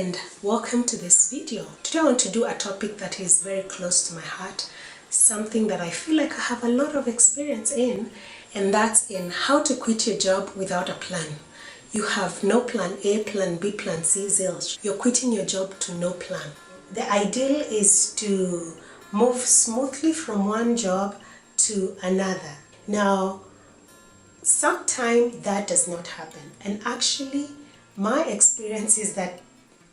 and welcome to this video. Today I want to do a topic that is very close to my heart, something that I feel like I have a lot of experience in, and that's in how to quit your job without a plan. You have no plan A, plan B, plan C, zilch. You're quitting your job to no plan. The ideal is to move smoothly from one job to another. Now, sometimes that does not happen, and actually my experience is that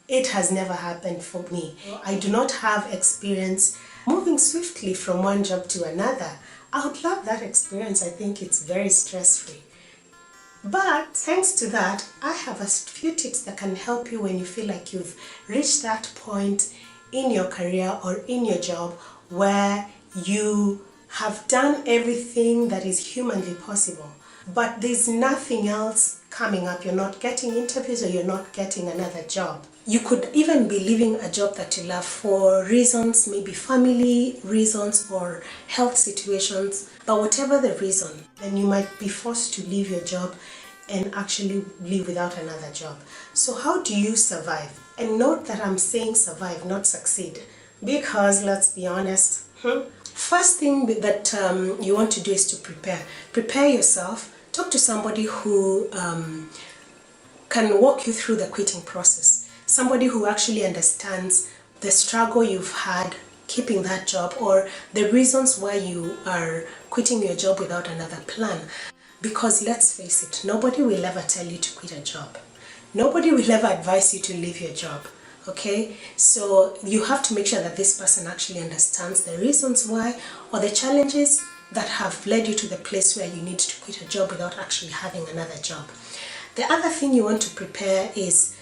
it has never happened for me. I do not have experience moving swiftly from one job to another. I would love that experience. I think it's very stress-free. But thanks to that, I have a few tips that can help you when you feel like you've reached that point in your career or in your job where you have done everything that is humanly possible, but there's nothing else coming up. You're not getting interviews or you're not getting another job. You could even be leaving a job that you love for reasons, maybe family reasons or health situations, but whatever the reason, then you might be forced to leave your job and actually leave without another job. So how do you survive? And note that I'm saying survive, not succeed, because let's be honest, first thing that you want to do is to prepare yourself. Talk to somebody who can walk you through the quitting process, somebody who actually understands the struggle you've had keeping that job or the reasons why you are quitting your job without another plan. Because let's face it, nobody will ever tell you to quit a job. Nobody will ever advise you to leave your job. Okay, so you have to make sure that this person actually understands the reasons why or the challenges that have led you to the place where you need to quit a job without actually having another job. The other thing you want to prepare is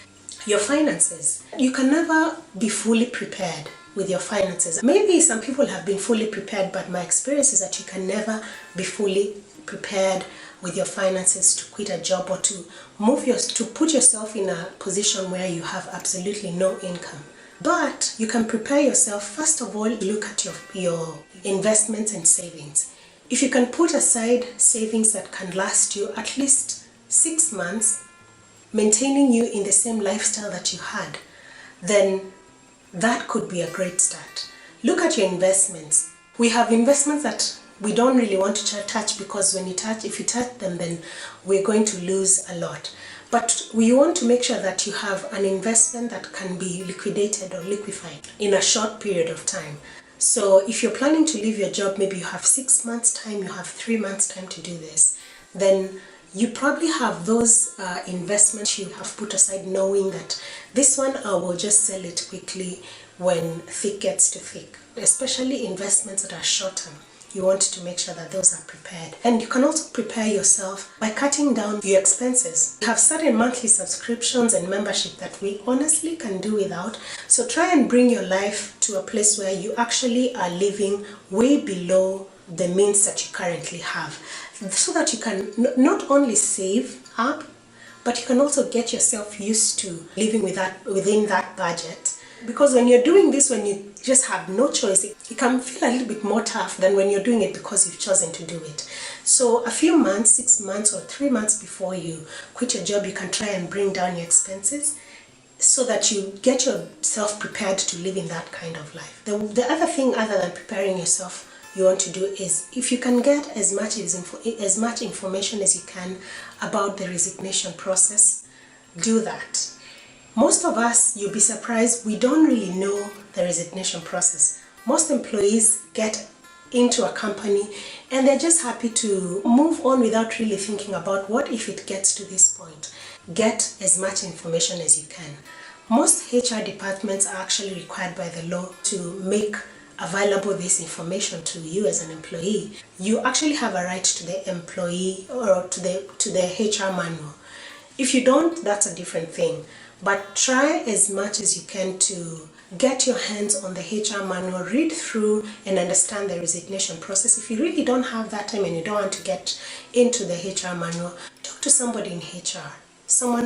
your finances. You can never be fully prepared with your finances. Maybe some people have been fully prepared, but my experience is that you can never be fully prepared with your finances to quit a job or to put yourself in a position where you have absolutely no income. But you can prepare yourself. First of all, look at your investments and savings. If you can put aside savings that can last you at least 6 months, maintaining you in the same lifestyle that you had, then that could be a great start. Look at your investments. We have investments that we don't really want to touch because if you touch them, then we're going to lose a lot. But we want to make sure that you have an investment that can be liquidated or liquefied in a short period of time. So if you're planning to leave your job, maybe you have 6 months time, you have 3 months time to do this, then you probably have those investments you have put aside, knowing that this one I will just sell it quickly when thick gets to thick, especially investments that are short term. You want to make sure that those are prepared. And you can also prepare yourself by cutting down your expenses. We have certain monthly subscriptions and membership that we honestly can do without. So try and bring your life to a place where you actually are living way below the means that you currently have, so that you can not only save up, but you can also get yourself used to living within that budget. Because when you're doing this, when you just have no choice, it can feel a little bit more tough than when you're doing it because you've chosen to do it. So a few months, 6 months or 3 months before you quit your job, you can try and bring down your expenses so that you get yourself prepared to live in that kind of life. The other thing, other than preparing yourself, you want to do is, if you can get as much information as you can about the resignation process, do that. Most of us, you'll be surprised, we don't really know the resignation process. Most employees get into a company and they're just happy to move on without really thinking about what if it gets to this point. Get as much information as you can. Most HR departments are actually required by the law to make available this information to you as an employee. You actually have a right to the employee or to the HR manual. If you don't, that's a different thing. But try as much as you can to get your hands on the HR manual, read through and understand the resignation process. If you really don't have that time and you don't want to get into the HR manual, talk to somebody in HR, someone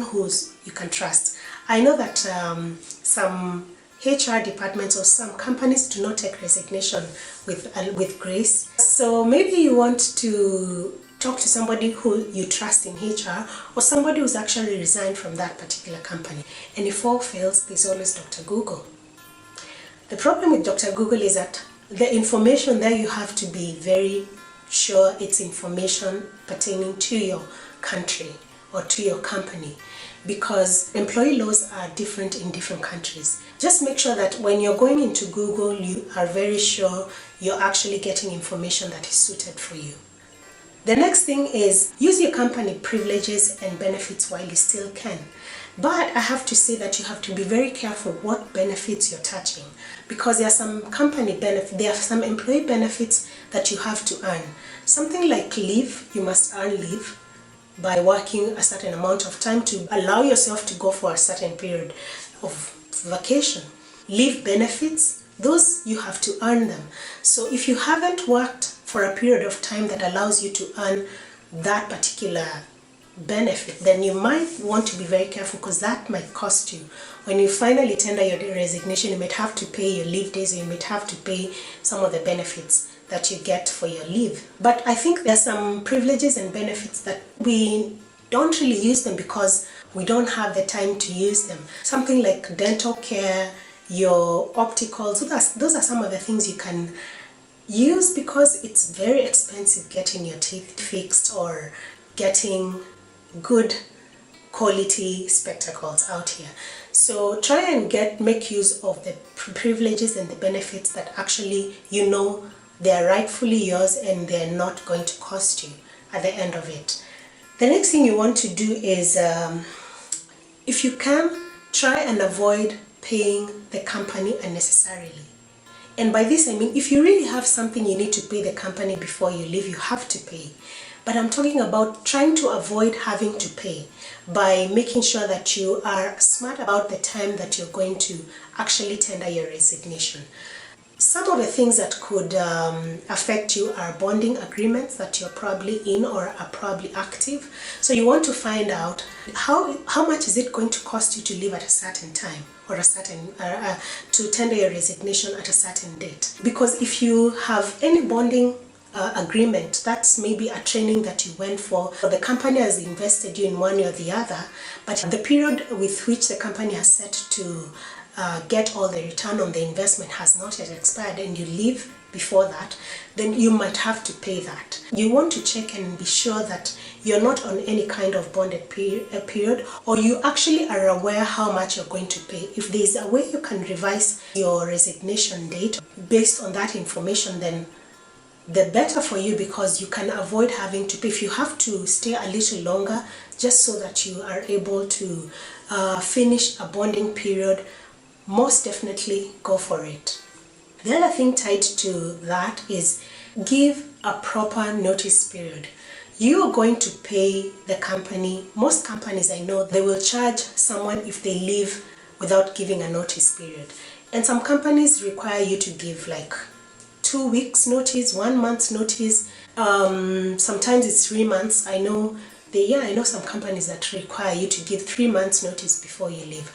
you can trust. I know that some HR departments or some companies do not take resignation with grace. So maybe you want to talk to somebody who you trust in HR, or somebody who's actually resigned from that particular company. And if all fails, there's always Dr. Google. The problem with Dr. Google is that the information there, you have to be very sure it's information pertaining to your country or to your company, because employee laws are different in different countries. Just make sure that when you're going into Google, you are very sure you're actually getting information that is suited for you. The next thing is use your company privileges and benefits while you still can. But I have to say that you have to be very careful what benefits you're touching, because there are some there are some employee benefits that you have to earn. Something like leave, you must earn leave by working a certain amount of time to allow yourself to go for a certain period of vacation. Leave benefits, those you have to earn them. So if you haven't worked for a period of time that allows you to earn that particular benefit, then you might want to be very careful, because that might cost you. When you finally tender your resignation, you might have to pay your leave days, or you might have to pay some of the benefits that you get for your leave. But I think there are some privileges and benefits that we don't really use them because we don't have the time to use them. Something like dental care, your opticals, those are some of the things you can use, because it's very expensive getting your teeth fixed or getting good quality spectacles out here. So try and make use of the privileges and the benefits that actually they're rightfully yours and they're not going to cost you at the end of it. The next thing you want to do is, if you can, try and avoid paying the company unnecessarily. And by this I mean, if you really have something you need to pay the company before you leave, you have to pay. But I'm talking about trying to avoid having to pay by making sure that you are smart about the time that you're going to actually tender your resignation. Some of the things that could affect you are bonding agreements that you're probably in or are probably active. So you want to find out how much is it going to cost you to leave at a certain time, or to tender your resignation at a certain date. Because if you have any bonding agreement, that's maybe a training that you went for, or the company has invested you in one or the other, but the period with which the company has set to get all the return on the investment has not yet expired, and you leave before that, then you might have to pay that. You want to check and be sure that you're not on any kind of bonded period, or you actually are aware how much you're going to pay. If there's a way you can revise your resignation date based on that information, then the better for you, because you can avoid having to pay. If you have to stay a little longer just so that you are able to finish a bonding period, most definitely go for it. The other thing tied to that is give a proper notice period. You are going to pay the company. Most companies I know, they will charge someone if they leave without giving a notice period. And some companies require you to give like 2 weeks notice, 1 month's notice. Sometimes it's 3 months. I know some companies that require you to give 3 months notice before you leave.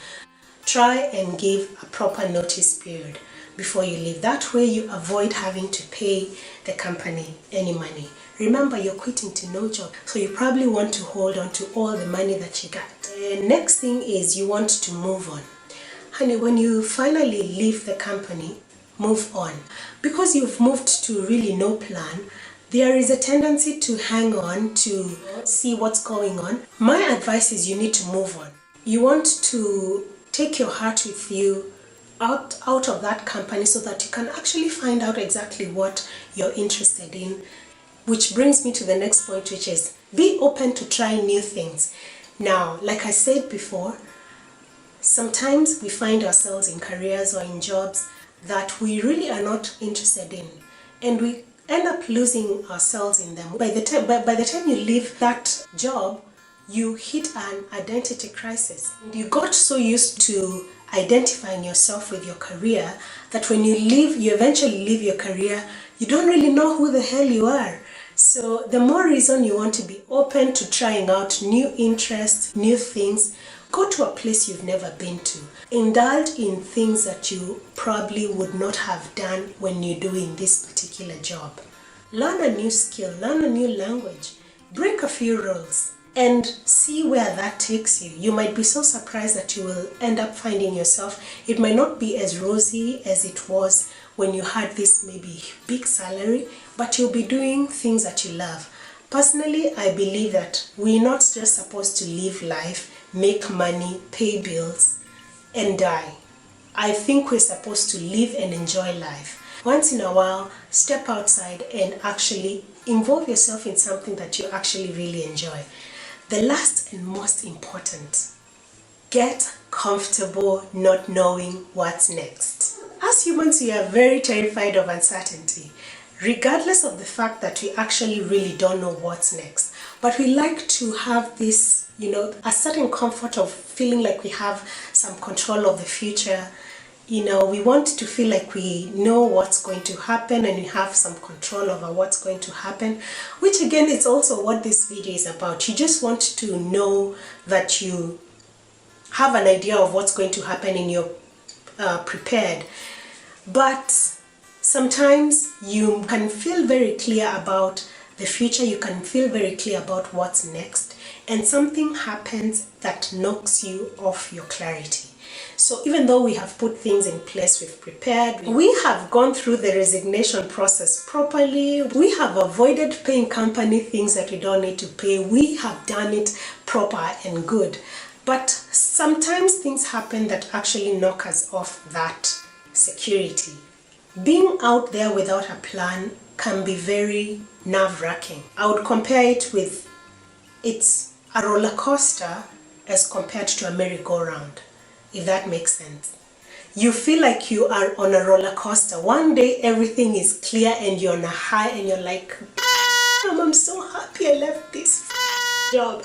Try and give a proper notice period before you leave. That way you avoid having to pay the company any money. Remember, you're quitting to no job, so you probably want to hold on to all the money that you got. The next thing is you want to move on. Honey, when you finally leave the company, move on. Because you've moved to really no plan, there is a tendency to hang on to see what's going on. My advice is you need to move on. You want to take your heart with you out of that company so that you can actually find out exactly what you're interested in. Which brings me to the next point, which is be open to try new things. Now, like I said before, sometimes we find ourselves in careers or in jobs that we really are not interested in, and we end up losing ourselves in them. By the time you leave that job, you hit an identity crisis. You got so used to identifying yourself with your career that when you eventually leave your career, you don't really know who the hell you are. So the more reason you want to be open to trying out new interests, new things. Go to a place you've never been to. Indulge in things that you probably would not have done when you're doing this particular job. Learn a new skill, learn a new language. break a few rules and see where that takes you. You might be so surprised that you will end up finding yourself, it might not be as rosy as it was when you had this maybe big salary, but you'll be doing things that you love. Personally, I believe that we're not just supposed to live life, make money, pay bills, and die. I think we're supposed to live and enjoy life. Once in a while, step outside and actually involve yourself in something that you actually really enjoy. The last and most important, get comfortable not knowing what's next. As humans, we are very terrified of uncertainty, regardless of the fact that we actually really don't know what's next. But we like to have this, a certain comfort of feeling like we have some control of the future. We want to feel like we know what's going to happen and we have some control over what's going to happen, which again is also what this video is about. You just want to know that you have an idea of what's going to happen and you're prepared. But sometimes you can feel very clear about the future, you can feel very clear about what's next, and something happens that knocks you off your clarity. So even though we have put things in place, we've prepared, we have gone through the resignation process properly, we have avoided paying company things that we don't need to pay, we have done it proper and good. But sometimes things happen that actually knock us off that security. Being out there without a plan can be very nerve-wracking. I would compare it with, it's a roller coaster as compared to a merry-go-round, if that makes sense. You feel like you are on a roller coaster. One day everything is clear and you're on a high and you're like, I'm so happy I left this job.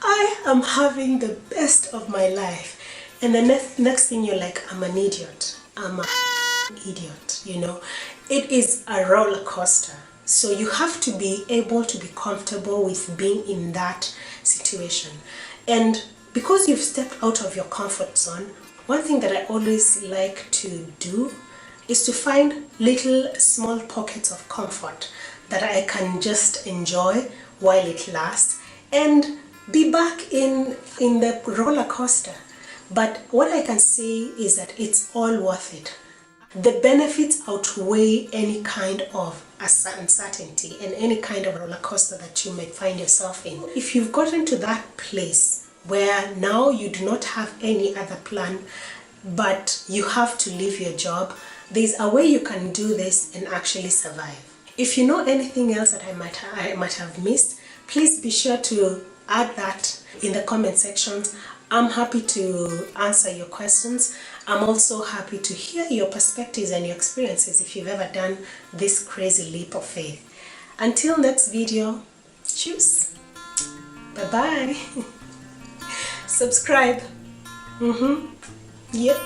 I am having the best of my life. And the next thing you're like, I'm an idiot. I'm an idiot, It is a roller coaster. So you have to be able to be comfortable with being in that situation. And because you've stepped out of your comfort zone, one thing that I always like to do is to find little small pockets of comfort that I can just enjoy while it lasts and be back in the roller coaster. But what I can say is that it's all worth it. The benefits outweigh any kind of uncertainty and any kind of roller coaster that you might find yourself in. If you've gotten to that place where now you do not have any other plan, but you have to leave your job, there's a way you can do this and actually survive. If you know anything else that I might have missed, please be sure to add that in the comment sections. I'm happy to answer your questions. I'm also happy to hear your perspectives and your experiences if you've ever done this crazy leap of faith. Until next video, cheers. Bye-bye. Subscribe. Yep.